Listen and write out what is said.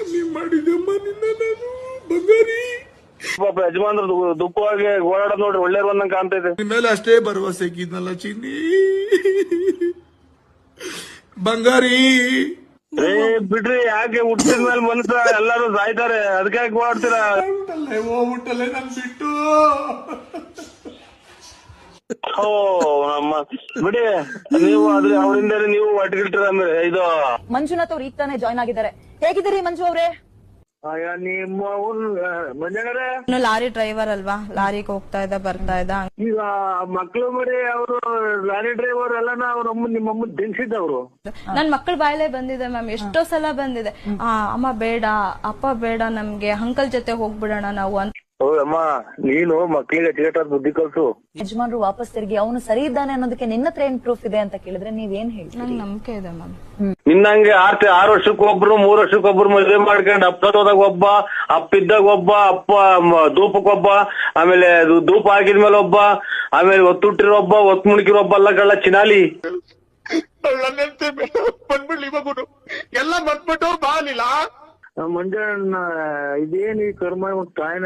ಕಮ್ಮಿ ಮಾಡಿದಮ್ಮ ನಿನ್ನ ನಾನು ಬಂಗಾರಿ. ಪಾಪ ಯಜಮಾನ್ರು ದುಃಖವಾಗಿ ಓಡಾಡೋದ್ ನೋಡ್ರಿ ಒಳ್ಳೆ ಬಂದಂಗ ಕಾಣ್ತೈತೆ. ನಿಮ್ಮೇಲೆ ಅಷ್ಟೇ ಭರವಸೆ ಇದ್ನಲ್ಲ ಚಿನ್ನಿ ಬಂಗಾರಿ. ಬಿಡ್ರಿ, ಯಾಕೆ ಹುಟ್ಟಿದ ಮೇಲೆ ಮನುಷ್ಯ ಎಲ್ಲಾರು ಸಾಯ್ತಾರೆ, ಅದಕ್ಕೆ ಓಡಾಡ್ತೀರಾ? ಹೋಗ್ಬಿಟ್ಟಲ್ಲೇ ನನ್ ಬಿಟ್ಟು. ಓ ನಮ್ಮ ಬಿಡಿ, ನೀವು ಆದ್ರೆ ಅವರಿಂದ ನೀವು ಒಟ್ಟಿಗಿಟ್ರ ಅಂದ್ರೆ ಇದು. ಮಂಜುನಾಥ್ ಅವ್ರು ಈಗ ತಾನೇ ಜಾಯ್ನ್ ಆಗಿದ್ದಾರೆ. ಹೇಗಿದ್ದೀರಿ ಮಂಜು ಅವ್ರೆ? ನಿಮ್ಮ ಮಂಜಣ್ಣರೇ, ಲಾರಿ ಡ್ರೈವರ್ ಅಲ್ವಾ, ಲಾರಿಗೆ ಹೋಗ್ತಾ ಇದ್ದ ಬರ್ತಾ ಇದ್ದ. ಈಗ ಮಕ್ಳು ಮರಿ ಅವರು ಲಾರಿ ಡ್ರೈವರ್ ಎಲ್ಲಾನ ಅವ್ರಮ್ಮ ನಿಮ್ಮಮ್ಮ ದಿನ್ಸಿದ್ದವ್ರು. ನನ್ ಮಕ್ಕಳ ಬಾಯಲ್ಲೇ ಬಂದಿದೆ ಮ್ಯಾಮ್, ಎಷ್ಟೋ ಸಲ ಬಂದಿದೆ. ಅಮ್ಮ ಬೇಡ, ಅಪ್ಪ ಬೇಡ, ನಮ್ಗೆ ಅಂಕಲ್ ಜೊತೆ ಹೋಗ್ಬಿಡೋಣ ನಾವು ಅಂತ. ಅಮ್ಮ, ನೀನು ಮಕ್ಳಿಗೆ ಟಿಕೆಟ್ ಬುದ್ಧಿ ಕಲ್ಸು. ಯಜಮಾನ್ರು ವಾಪಸ್ ತಿರುಗಿ ಅವನು ಸರಿ ಇದ್ದಾನೆ ಅನ್ನೋದಕ್ಕೆ ನಿನ್ನ ಹತ್ರ ಏನ್ ಪ್ರೂಫ್ ಇದೆ ಅಂತ ಕೇಳಿದ್ರೆ ನೀವೇನ್ ಹೇಳ್ತೀರಿ? ನಂಗೆ ನಂಬಿಕೆ ಇದೆ ಮ್ಯಾಮ್. ನಿನ್ನಂಗೆ 6 ವರ್ಷಕ್ಕೊಬ್ರು 3 ವರ್ಷಕ್ಕೊಬ್ರು ಮದುವೆ ಮಾಡ್ಕೊಂಡು ಅಪ್ಪದಾಗ ಒಬ್ಬ, ಅಪ್ಪಿದ್ದಾಗ ಒಬ್ಬ, ಅಪ್ಪ ಧೂಪಕ್ಕೊಬ್ಬ, ಆಮೇಲೆ ಧೂಪ ಹಾಕಿದ್ಮೇಲೆ ಒಬ್ಬ, ಆಮೇಲೆ ಒತ್ತುಟ್ಟಿರೋ ಒಬ್ಬ, ಒತ್ ಮುಣಕಿರೋ ಒಬ್ಬ, ಎಲ್ಲ ಕಳ್ಳ ಚಿನಾಲಿ. ಬಂದ್ಬಿಡ್ಲಿ ಮಗುನು ಎಲ್ಲ ಬಂದ್ಬಿಟ್ಟು ಬಾಲಿಲ್ಲ. ಮಂಜಣ್ಣ, ಇದೇನು ಈ ಕರ್ಮ ತಾಯಿನ